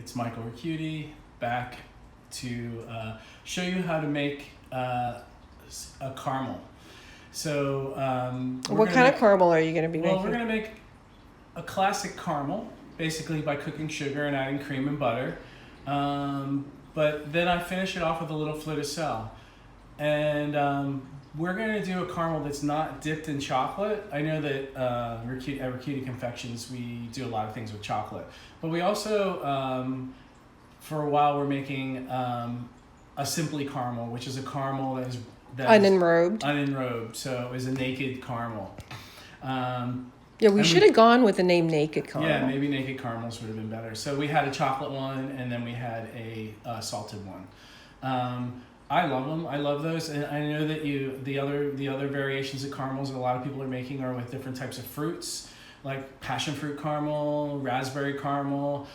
It's Michael Recchiuti back to show you how to make a caramel. So what kind of caramel are you going to be making? Well, we're going to make a classic caramel, basically by cooking sugar and adding cream and butter. But then I finish it off with a little Fleur de Sel. And we're going to do a caramel that's not dipped in chocolate. I know that at Recchiuti Confections, we do a lot of things with chocolate. But we also, for a while, we're making a Simply caramel, which is a caramel that is unenrobed. So it's a naked caramel. We should have gone with the name Naked Caramel. Yeah, maybe Naked Caramels would have been better. So we had a chocolate one, and then we had a salted one. I love them. I love those, and I know that the other variations of caramels that a lot of people are making are with different types of fruits, like passion fruit caramel, raspberry caramel.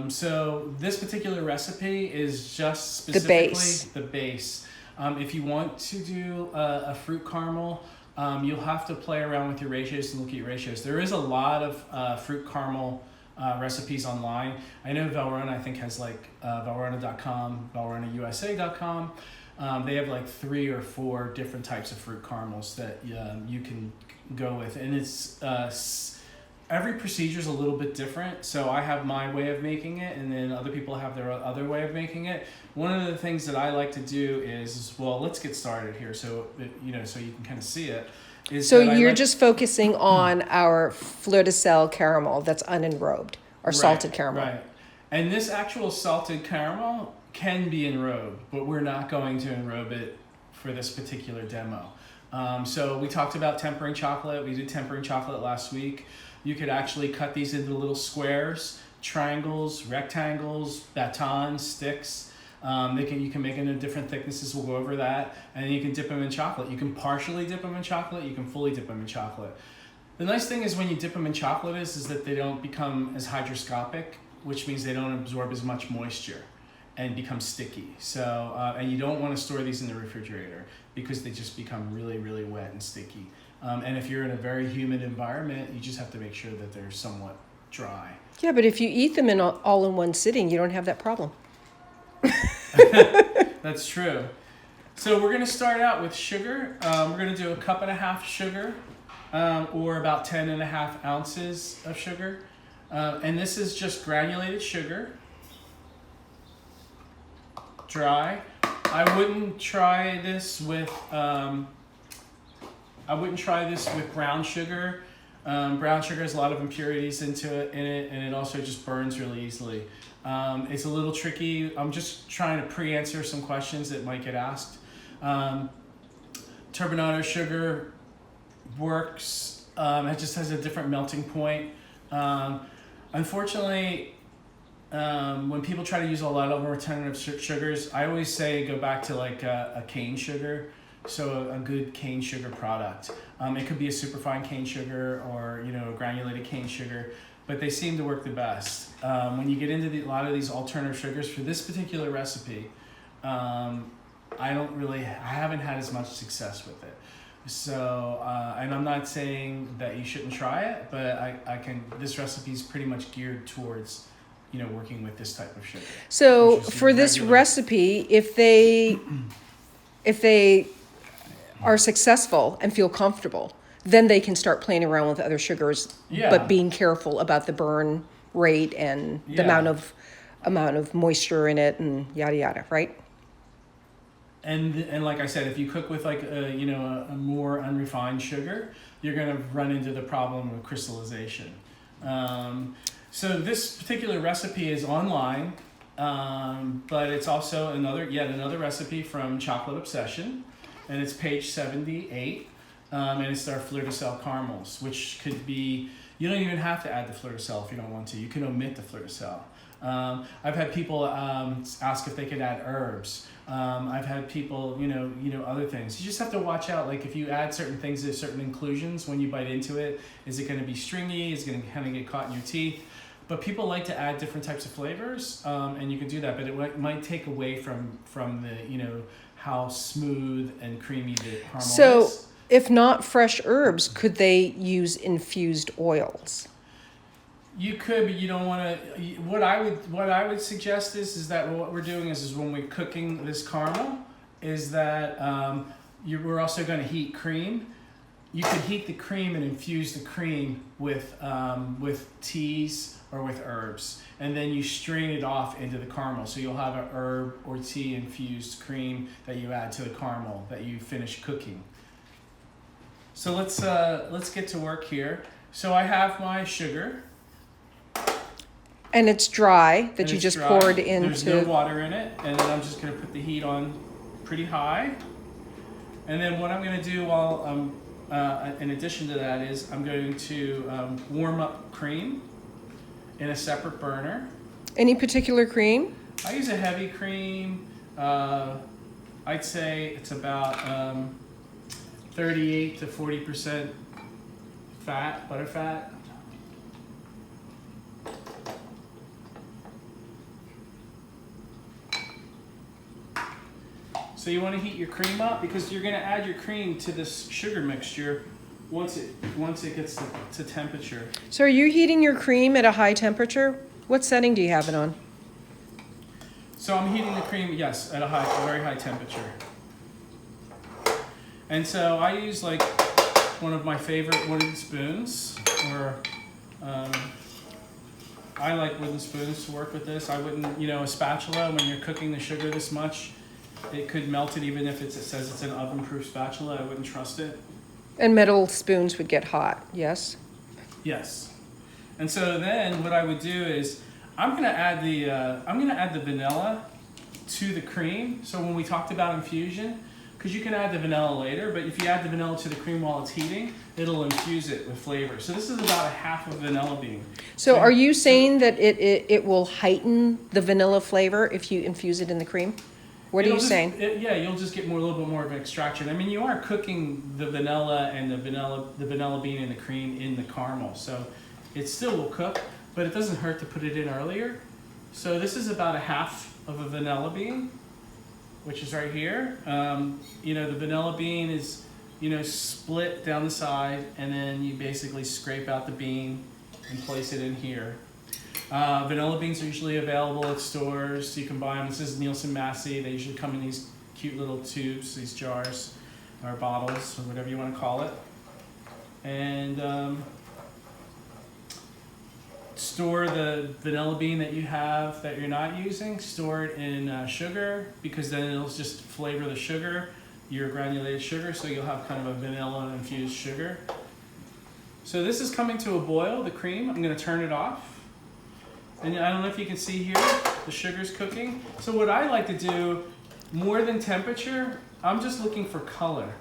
So this particular recipe is just specifically the base. If you want to do a fruit caramel, you'll have to play around with your ratios and look at your ratios. There is a lot of fruit caramel recipes online. I know Valrhona, I think, has like Valrhona.com, ValrhonaUSA.com. They have like 3 or 4 different types of fruit caramels that you can go with. And it's every procedure is a little bit different. So I have my way of making it, and then other people have their other way of making it. One of the things that I like to do is, well, let's get started here. So, so you can kind of see it. So you're just focusing on our Fleur de Sel caramel that's unenrobed, or salted caramel. Right. And this actual salted caramel can be enrobed, but we're not going to enrobe it for this particular demo. So we talked about tempering chocolate. We did tempering chocolate last week. You could actually cut these into little squares, triangles, rectangles, batons, sticks. You can make them in different thicknesses. We'll go over that. And then you can dip them in chocolate. You can partially dip them in chocolate. You can fully dip them in chocolate. The nice thing is when you dip them in chocolate is that they don't become as hygroscopic, which means they don't absorb as much moisture and become sticky. So, and you don't want to store these in the refrigerator because they just become really, really wet and sticky. And if you're in a very humid environment, you just have to make sure that they're somewhat dry. Yeah, but if you eat them all in one sitting, you don't have that problem. That's true. So we're going to start out with sugar. We're going to do 1.5 cups sugar, or about 10.5 ounces of sugar. And this is just granulated sugar, dry. I wouldn't try this with brown sugar. Brown sugar has a lot of impurities in it, and it also just burns really easily. It's a little tricky. I'm just trying to pre-answer some questions that might get asked. Turbinado sugar works. It just has a different melting point. Unfortunately, when people try to use a lot of alternative sugars, I always say go back to like a cane sugar. So a good cane sugar product. It could be a superfine cane sugar or a granulated cane sugar, but they seem to work the best. When you get into a lot of these alternative sugars for this particular recipe, I haven't had as much success with it. So, and I'm not saying that you shouldn't try it, but this recipe is pretty much geared towards, working with this type of sugar. So for this recipe, if they are successful and feel comfortable, then they can start playing around with other sugars, but being careful about the burn rate and the amount of moisture in it and yada yada, right? And like I said, if you cook with like a more unrefined sugar, you're going to run into the problem of crystallization. So this particular recipe is online, but it's also yet another recipe from Chocolate Obsession. And it's page 78, and it's our Fleur de Sel caramels, which could be, you don't even have to add the Fleur de Sel if you don't want to. You can omit the Fleur de Sel. I've had people ask if they could add herbs. I've had people, other things. You just have to watch out. Like if you add certain things to certain inclusions, when you bite into it, is it going to be stringy? Is it going to kind of get caught in your teeth? But people like to add different types of flavors, and you can do that. But it might take away from the, how smooth and creamy the caramel is. So if not fresh herbs, could they use infused oils? You could, but you don't want to. What I would suggest is that what we're doing is when we're cooking this caramel, is that we're also going to heat cream. You could heat the cream and infuse the cream with teas or with herbs, and then you strain it off into the caramel. So you'll have an herb or tea infused cream that you add to the caramel that you finish cooking. So let's get to work here. So I have my sugar. And it's dry that you just poured into. There's no water in it, and then I'm just going to put the heat on pretty high. And then what I'm going to do while in addition to that is I'm going to warm up cream in a separate burner. Any particular cream? I use a heavy cream. I'd say it's about 38 to 40% fat, butter fat. So you want to heat your cream up because you're going to add your cream to this sugar mixture once it gets to temperature. So are you heating your cream at a high temperature? What setting do you have it on? So I'm heating the cream, yes, at a very high temperature. And so I use like one of my favorite wooden spoons, or I like wooden spoons to work with this. I wouldn't, a spatula, when you're cooking the sugar this much, it could melt it even if it says it's an oven-proof spatula. I wouldn't trust it. And metal spoons would get hot, yes? Yes. And so then what I would do is I'm gonna add the vanilla to the cream. So when we talked about infusion, because you can add the vanilla later, but if you add the vanilla to the cream while it's heating, it'll infuse it with flavor. So this is about a half of vanilla bean. So are you saying that it will heighten the vanilla flavor if you infuse it in the cream? What are you saying? You'll just get a little bit more of an extraction. I mean, you are cooking the vanilla and the vanilla bean and the cream in the caramel, so it still will cook, but it doesn't hurt to put it in earlier. So this is about a half of a vanilla bean, which is right here. The vanilla bean is, split down the side, and then you basically scrape out the bean and place it in here. Vanilla beans are usually available at stores. You can buy them. This is Nielsen Massey. They usually come in these cute little tubes, these jars, or bottles, or whatever you want to call it. And store the vanilla bean that you have that you're not using. Store it in sugar, because then it'll just flavor the sugar, your granulated sugar, so you'll have kind of a vanilla infused sugar. So this is coming to a boil, the cream. I'm going to turn it off. And I don't know if you can see here, the sugar's cooking. So what I like to do, more than temperature, I'm just looking for color.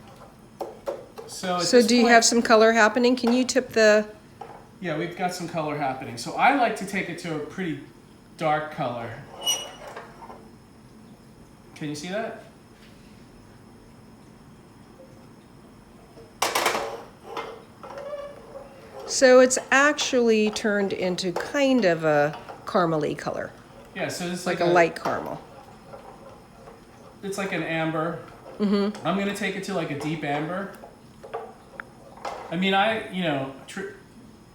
So do you have some color happening? Can you tip the... Yeah, we've got some color happening. So I like to take it to a pretty dark color. Can you see that? So it's actually turned into kind of a caramely color. Yeah, so it's like a light caramel. It's like an amber. Mm-hmm. I'm going to take it to like a deep amber. I mean,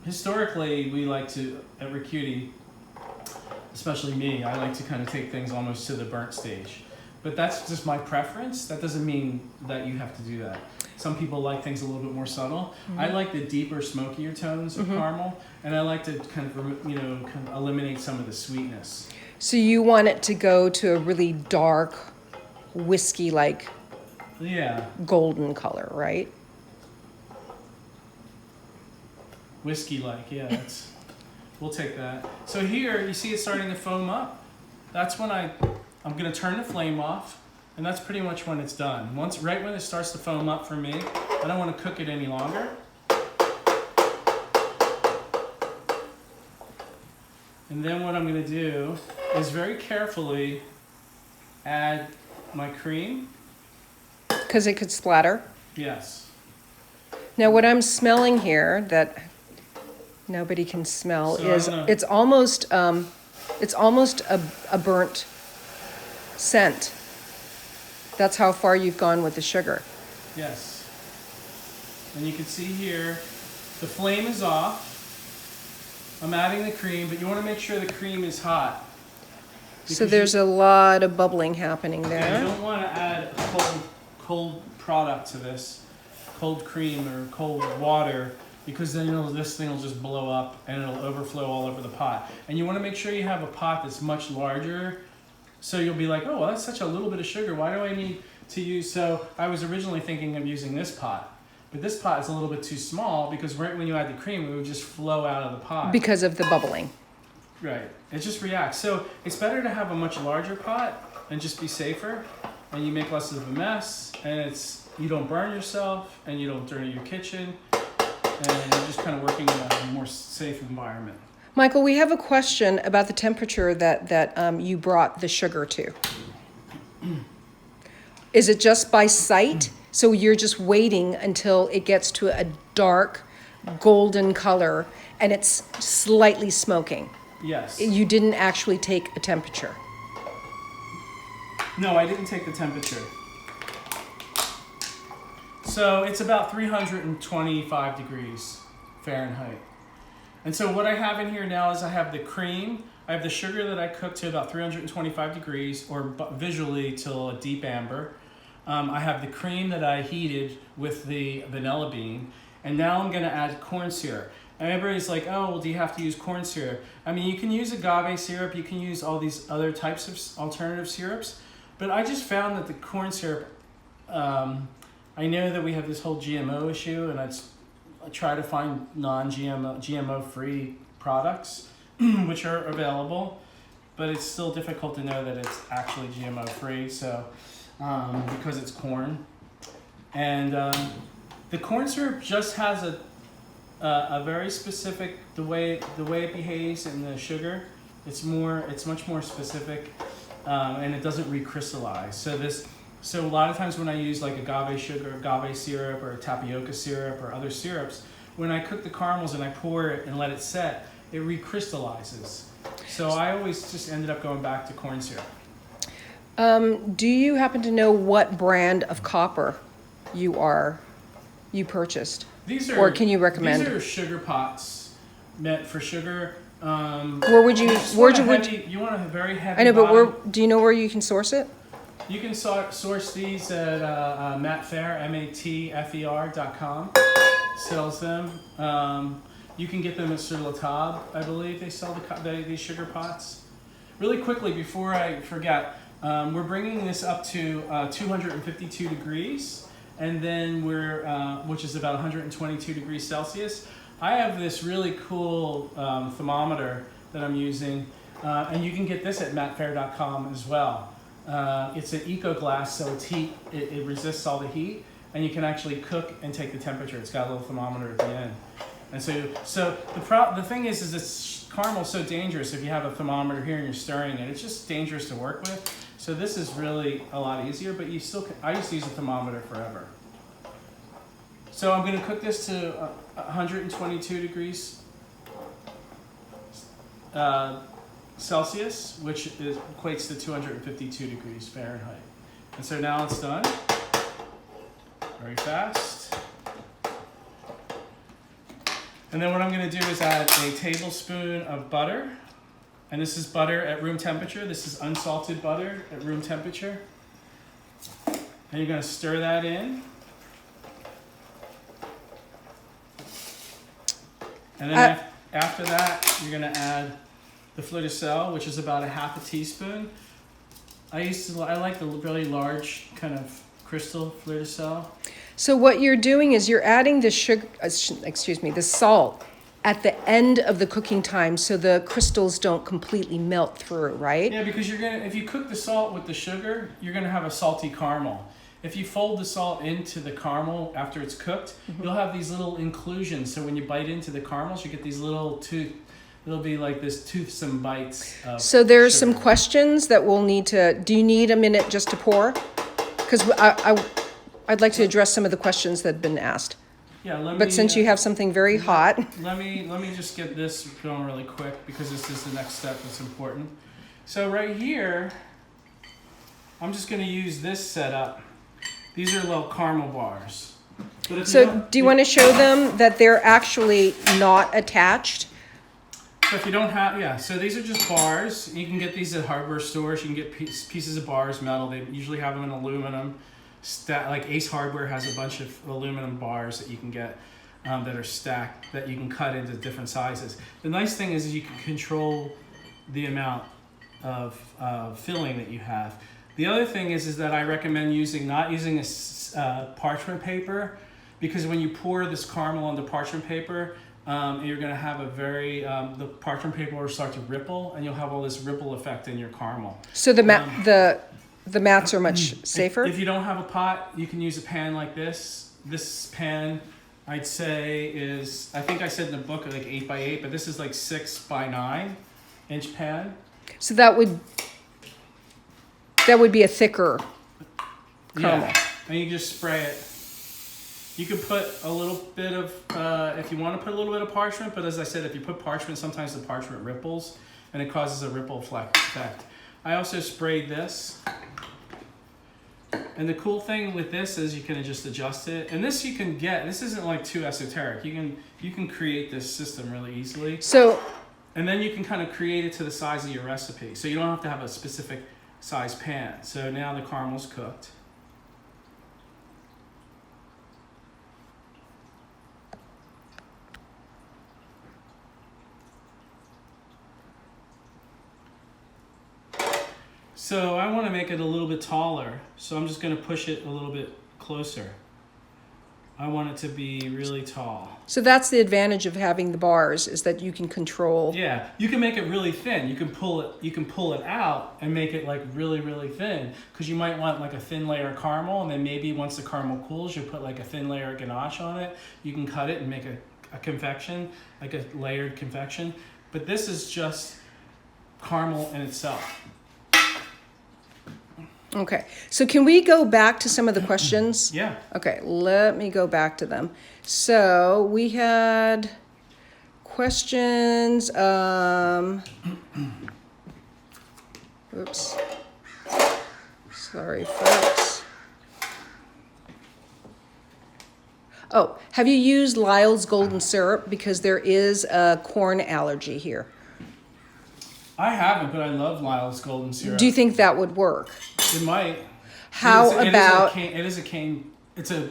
historically, we like to, at Recchiuti, especially me, I like to kind of take things almost to the burnt stage. But that's just my preference. That doesn't mean that you have to do that. Some people like things a little bit more subtle. Mm-hmm. I like the deeper, smokier tones of caramel, and I like to kind of eliminate some of the sweetness. So you want it to go to a really dark, whiskey-like, golden color, right? Whiskey-like, yeah. We'll take that. So here, you see it starting to foam up. That's when I'm going to turn the flame off. And that's pretty much when it's done. Right when it starts to foam up for me, I don't want to cook it any longer. And then what I'm going to do is very carefully add my cream. Because it could splatter? Yes. Now what I'm smelling here that nobody can smell is it's almost a burnt scent. That's how far you've gone with the sugar. Yes. And you can see here, the flame is off. I'm adding the cream, but you want to make sure the cream is hot. So there's a lot of bubbling happening there. Yeah, you don't want to add a cold product to this, cold cream or cold water, because then this thing will just blow up and it'll overflow all over the pot. And you want to make sure you have a pot that's much larger, so you'll be like, oh, well, that's such a little bit of sugar. Why do I need to use? So I was originally thinking of using this pot, but this pot is a little bit too small because right when you add the cream, it would just flow out of the pot. Because of the bubbling. Right. It just reacts. So it's better to have a much larger pot and just be safer, and you make less of a mess, and you don't burn yourself, and you don't dirty your kitchen, and you're just kind of working in a more safe environment. Michael, we have a question about the temperature that you brought the sugar to. Is it just by sight? So you're just waiting until it gets to a dark golden color and it's slightly smoking? Yes. You didn't actually take a temperature? No, I didn't take the temperature. So it's about 325 degrees Fahrenheit. And so what I have in here now is I have the cream, I have the sugar that I cooked to about 325 degrees, or visually till a deep amber. I have the cream that I heated with the vanilla bean, and now I'm going to add corn syrup. And everybody's like, oh, well, do you have to use corn syrup? I mean, you can use agave syrup, you can use all these other types of alternative syrups, but I just found that the corn syrup, I know that we have this whole GMO issue, and I try to find GMO-free products, which are available, but it's still difficult to know that it's actually GMO-free, so because it's corn. And the corn syrup just has a very specific, the way it behaves in the sugar, it's much more specific, and it doesn't recrystallize. So a lot of times when I use like agave sugar, agave syrup, or tapioca syrup, or other syrups, when I cook the caramels and I pour it and let it set, it recrystallizes. So I always just ended up going back to corn syrup. Do you happen to know what brand of copper you purchased? Or can you recommend? These are sugar pots meant for sugar. You want a very heavy. I know, but do you know where you can source it? You can source these at Matfair, matfer.com. Sells them. You can get them at Sur La Table, I believe they sell these sugar pots. Really quickly, before I forget, we're bringing this up to 252 degrees, and then which is about 122 degrees Celsius. I have this really cool thermometer that I'm using, and you can get this at matfair.com as well. It's an eco glass, so it resists all the heat, and you can actually cook and take the temperature. It's got a little thermometer at the end. And so the thing is this caramel's so dangerous. If you have a thermometer here and you're stirring it, it's just dangerous to work with. So this is really a lot easier, but I used to use a thermometer forever. So I'm going to cook this to 122 degrees Celsius, which equates to 252 degrees Fahrenheit. And so now it's done. Very fast. And then what I'm going to do is add a tablespoon of butter. And this is butter at room temperature. This is unsalted butter at room temperature. And you're going to stir that in. And then after that, you're going to add the Fleur de Sel, which is about a half a teaspoon. I like the really large kind of crystal Fleur de Sel. So what you're doing is you're adding the the salt at the end of the cooking time, so the crystals don't completely melt through, right? Yeah, because if you cook the salt with the sugar, you're gonna have a salty caramel. If you fold the salt into the caramel after it's cooked, you'll have these little inclusions. So when you bite into the caramels, you get these little it'll be like this toothsome bites of So there's sugar. some questions that we'll need to, do you need a minute just to pour? Because I'd like to address some of the questions that have been asked. Yeah, But since you have something very hot. Let me just get this going really quick, because this is the next step that's important. So right here, I'm just going to use this setup. These are little caramel bars. So do you want to show them that they're actually not attached? So if you don't have, yeah, so these are just bars. You can get these at hardware stores. You can get pieces of bars, metal. They usually have them in aluminum. Like Ace Hardware has a bunch of aluminum bars that you can get that are stacked that you can cut into different sizes. The nice thing is you can control the amount of filling that you have. The other thing is that I recommend not using a parchment paper, because when you pour this caramel onto parchment paper, you're going to have the parchment paper will start to ripple, and you'll have all this ripple effect in your caramel. So the mats are much safer? If you don't have a pot, you can use a pan like this. This pan, I'd say is, I think I said in the book like 8 by 8, but this is like 6 by 9 inch pan. So that would be a thicker caramel. Yeah, and you just spray it. You can put a little bit of, if you want to put a little bit of parchment, but as I said, if you put parchment, sometimes the parchment ripples and it causes a ripple effect. I also sprayed this. And the cool thing with this is you can just adjust it. And this you can get, this isn't like too esoteric. You can create this system really easily. And then you can kind of create it to the size of your recipe. So you don't have to have a specific size pan. So now the caramel's cooked. So I want to make it a little bit taller, so I'm just going to push it a little bit closer. I want it to be really tall. So that's the advantage of having the bars, is that you can control. Yeah, you can make it really thin. You can pull it out and make it like really, really thin, because you might want like a thin layer of caramel, and then maybe once the caramel cools, you put like a thin layer of ganache on it. You can cut it and make a confection, like a layered confection. But this is just caramel in itself. Okay, so can we go back to some of the questions? Yeah. Okay, let me go back to them. So we had questions. Oops. Sorry, folks. Oh, have you used Lyle's golden syrup? Because there is a corn allergy here. I haven't, but I love Lyle's golden syrup. Do you think that would work? It might. It's a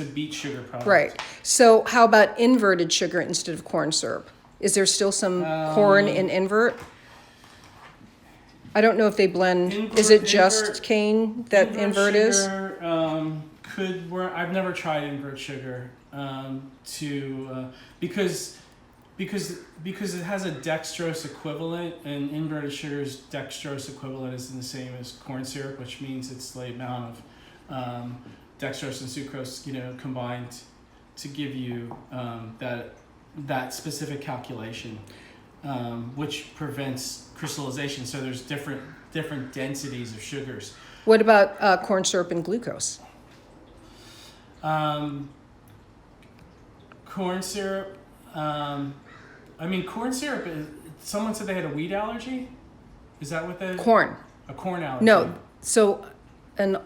beet sugar product. Right. So how about inverted sugar instead of corn syrup? Is there still some corn in invert? I don't know if they blend. Is it just cane that invert is? Could work. I've never tried invert sugar because it has a dextrose equivalent, and inverted sugar's dextrose equivalent isn't the same as corn syrup, which means it's the amount of dextrose and sucrose, combined to give you that specific calculation, which prevents crystallization. So there's different densities of sugars. What about corn syrup and glucose? Corn syrup. Corn syrup is. Someone said they had a wheat allergy. Is that what the corn? A corn allergy. No. So, an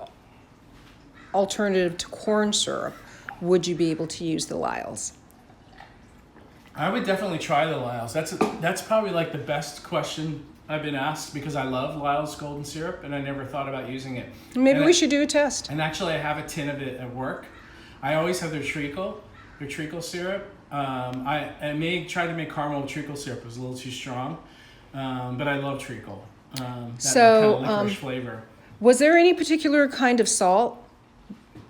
alternative to corn syrup, would you be able to use the Lyle's? I would definitely try the Lyle's. That's probably like the best question I've been asked, because I love Lyle's golden syrup and I never thought about using it. Maybe we should do a test. And actually, I have a tin of it at work. I always have their treacle syrup. I may try to make caramel with treacle syrup. It was a little too strong, but I love treacle. That kind of licorice flavor. Was there any particular kind of salt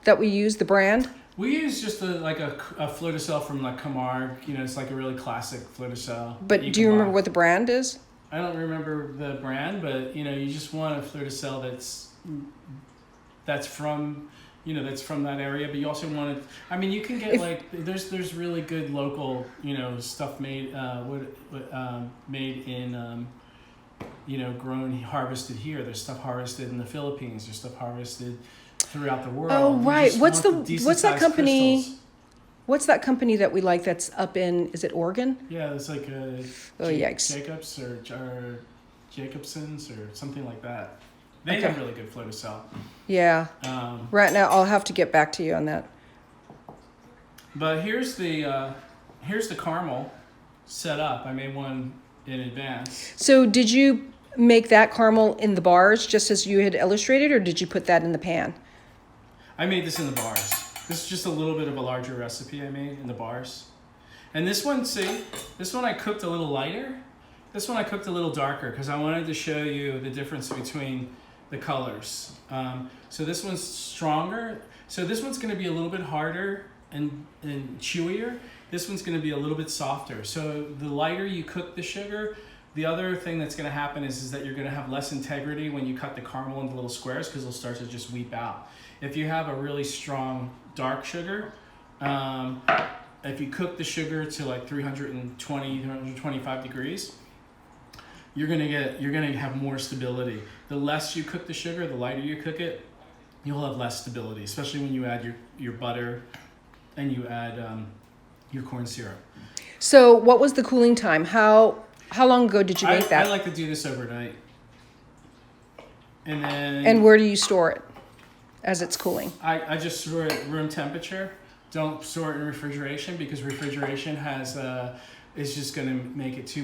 that we used, the brand? We use just a Fleur de Sel from like Camargue. It's like a really classic Fleur de Sel. But do you remember what the brand is? I don't remember the brand, but you just want a Fleur de Sel that's from that area. But you also want it. I mean, you can get there's really good local stuff made made in grown, harvested here. There's stuff harvested in the Philippines. There's stuff harvested throughout the world. Oh, right. What's that company? Crystals. What's that company that we like that's up in, is it Oregon? Yeah, it's like yikes. Jacobs or Jacobson's or something like that. They have really good Fleur de Sel. Yeah. Right now, I'll have to get back to you on that. But here's the caramel. set up. I made one in advance. So did you make that caramel in the bars just as you had illustrated, or did you put that in the pan? I made this in the bars. This is just a little bit of a larger recipe I made in the bars. And this one, see, this one I cooked a little lighter. This one I cooked a little darker because I wanted to show you the difference between the colors. So this one's stronger. So this one's going to be a little bit harder and chewier. This one's going to be a little bit softer. So the lighter you cook the sugar, the other thing that's going to happen is that you're going to have less integrity when you cut the caramel into little squares because it'll start to just weep out. If you have a really strong dark sugar, if you cook the sugar to like 320, 325 degrees, you're gonna have more stability. The less you cook the sugar, the lighter you cook it, you'll have less stability, especially when you add your butter and you add your corn syrup. So what was the cooling time? How long ago did you make that? I like to do this overnight. And then... And where do you store it as it's cooling? I just store it at room temperature. Don't store it in refrigeration because refrigeration has is just going to make it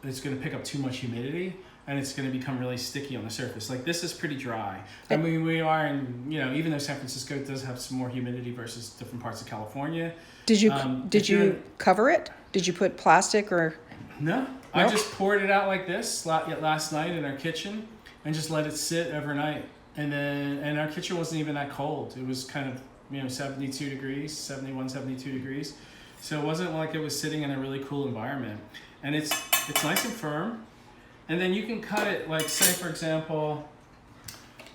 it's going to pick up too much humidity and it's going to become really sticky on the surface. Like this is pretty dry. I mean, we are in, even though San Francisco does have some more humidity versus different parts of California. Did you cover it? Did you put plastic or? No, I just poured it out like this last night in our kitchen and just let it sit overnight. And our kitchen wasn't even that cold. It was kind of, 72 degrees, 71, 72 degrees. So it wasn't like it was sitting in a really cool environment. And it's nice and firm. And then you can cut it, like say for example,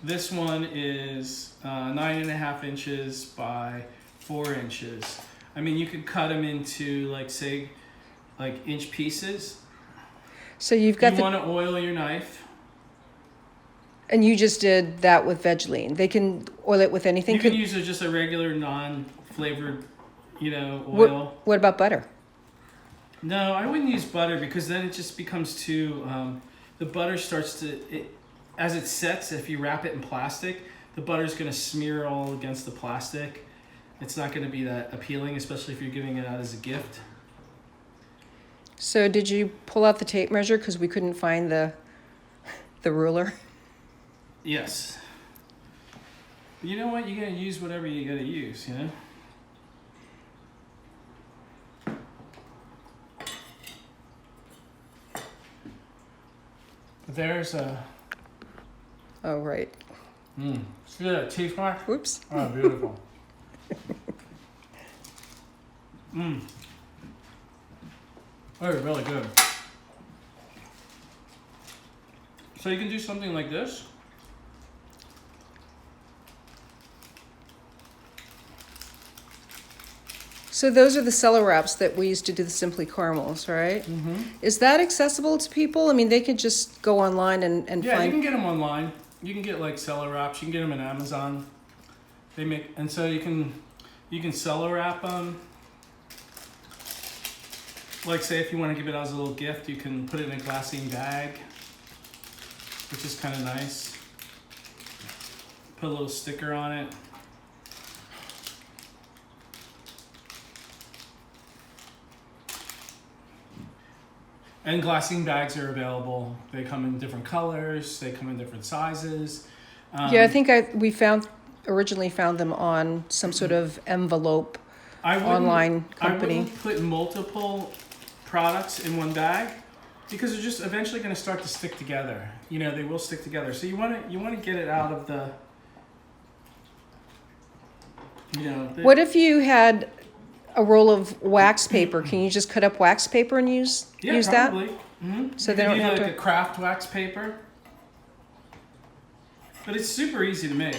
this one is 9.5 inches by 4 inches. I mean, you could cut them into like inch pieces. So you've got you want to oil your knife. And you just did that with Vegeline. They can oil it with anything. You can use just a regular non-flavored, oil. What about butter? No, I wouldn't use butter because then it just becomes too. The butter starts to, as it sets. If you wrap it in plastic, the butter's going to smear all against the plastic. It's not going to be that appealing, especially if you're giving it out as a gift. So did you pull out the tape measure because we couldn't find the ruler? Yes. You know what? You gotta use whatever you gotta use, There's a... Oh, right. See that teeth mark? Whoops. Oh, beautiful. Very, really good. So you can do something like this. So those are the cellar wraps that we used to do the Simply Caramels, right? Mm-hmm. Is that accessible to people? I mean, they could just go online and find... Yeah, you can get them online. You can get like cellar wraps. You can get them on Amazon. And so you can cellar wrap them. Like say if you want to give it as a little gift, you can put it in a glassine bag, which is kind of nice. Put a little sticker on it. And glassine bags are available. They come in different colors. They come in different sizes. Yeah, I think we originally found them on some sort of envelope online company. I wouldn't put multiple products in one bag because they're just eventually going to start to stick together. They will stick together. So you want to get it out of the. What if you had a roll of wax paper? Can you just cut up wax paper and use probably. That? Mm-hmm. So they don't have like a craft wax paper. But it's super easy to make.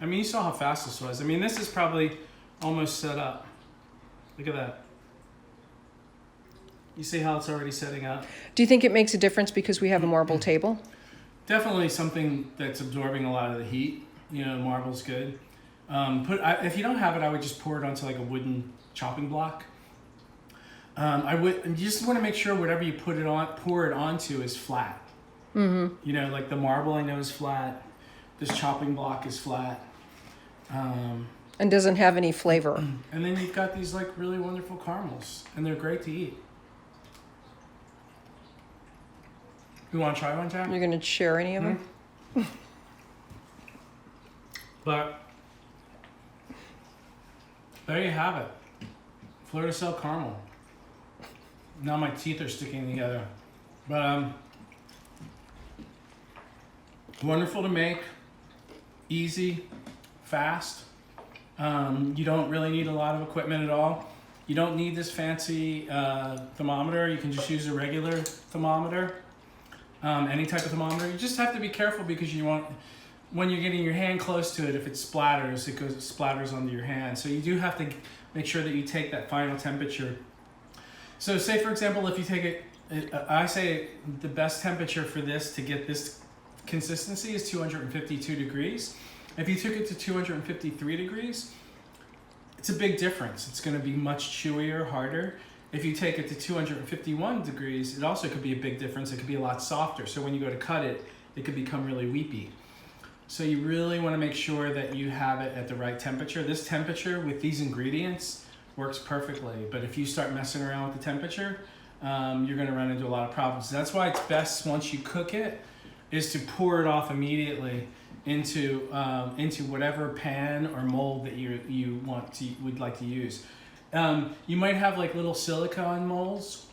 I mean, you saw how fast this was. I mean, this is probably almost set up. Look at that. You see how it's already setting up? Do you think it makes a difference because we have a marble table? Definitely something that's absorbing a lot of the heat. Marble's good. If you don't have it, I would just pour it onto like a wooden chopping block. You just want to make sure whatever you pour it onto is flat. Mm-hmm. Like the marble I know is flat. This chopping block is flat. And doesn't have any flavor. And then you've got these like really wonderful caramels, and they're great to eat. You want to try one, Jack? You're going to share any of them? But there you have it. Fleur de Sel caramel. Now my teeth are sticking together. But wonderful to make, easy, fast. You don't really need a lot of equipment at all. You don't need this fancy thermometer. You can just use a regular thermometer, any type of thermometer. You just have to be careful because you want, when you're getting your hand close to it, if it splatters, it splatters onto your hand. So you do have to make sure that you take that final temperature. So say for example, if you take it, I say the best temperature for this to get this consistency is 252 degrees. If you took it to 253 degrees, it's a big difference. It's going to be much chewier, harder. If you take it to 251 degrees, it also could be a big difference. It could be a lot softer. So when you go to cut it, it could become really weepy. So you really want to make sure that you have it at the right temperature. This temperature with these ingredients works perfectly. But if you start messing around with the temperature, you're going to run into a lot of problems. That's why it's best once you cook it is to pour it off immediately into whatever pan or mold that you would like to use. You might have like little silicone molds.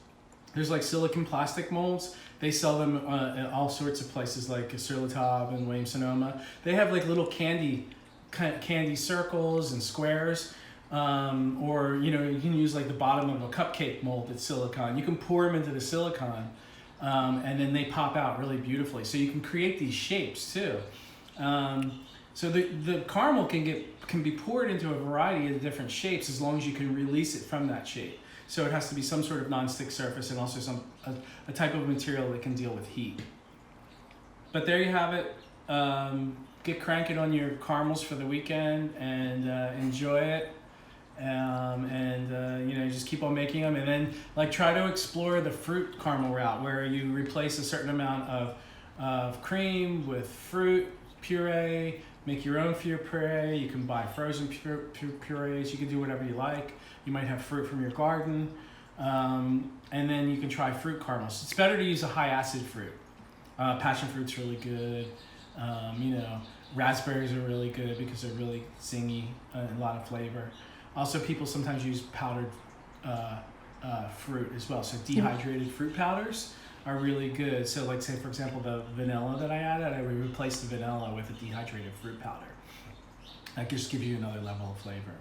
There's like silicone plastic molds. They sell them in all sorts of places like Sur La Table and Williams-Sonoma. They have like little candy circles and squares. Or you can use like the bottom of a cupcake mold that's silicone. You can pour them into the silicone, and then they pop out really beautifully. So you can create these shapes too. So the caramel can be poured into a variety of different shapes as long as you can release it from that shape. So it has to be some sort of non-stick surface and also a type of material that can deal with heat. But there you have it. Get cranking on your caramels for the weekend and enjoy it. Just keep on making them, and then try to explore the fruit caramel route where you replace a certain amount of cream with fruit puree, make your own fruit puree. You can buy frozen purees. You can do whatever you like. You might have fruit from your garden, and then you can try fruit caramels. It's better to use a high acid fruit. Passion fruit's really good. Raspberries are really good because they're really zingy and a lot of flavor. Also, people sometimes use powdered fruit as well. So dehydrated fruit powders are really good. So like say for example the vanilla that I added, I would replace the vanilla with a dehydrated fruit powder. That just gives you another level of flavor.